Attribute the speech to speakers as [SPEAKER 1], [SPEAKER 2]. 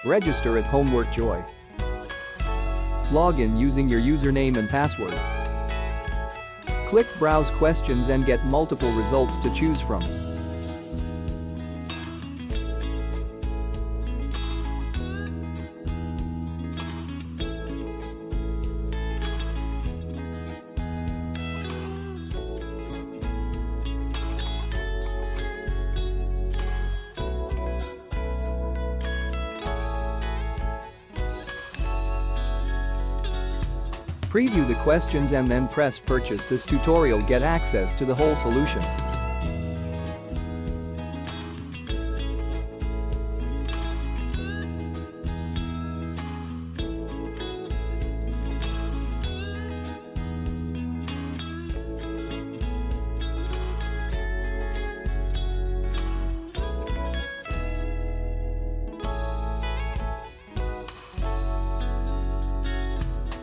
[SPEAKER 1] Register at Homework Joy. Log in using your username and password. Click Browse Questions and get multiple results to choose from. Preview the questions and then press Purchase. This tutorial get access to the whole solution.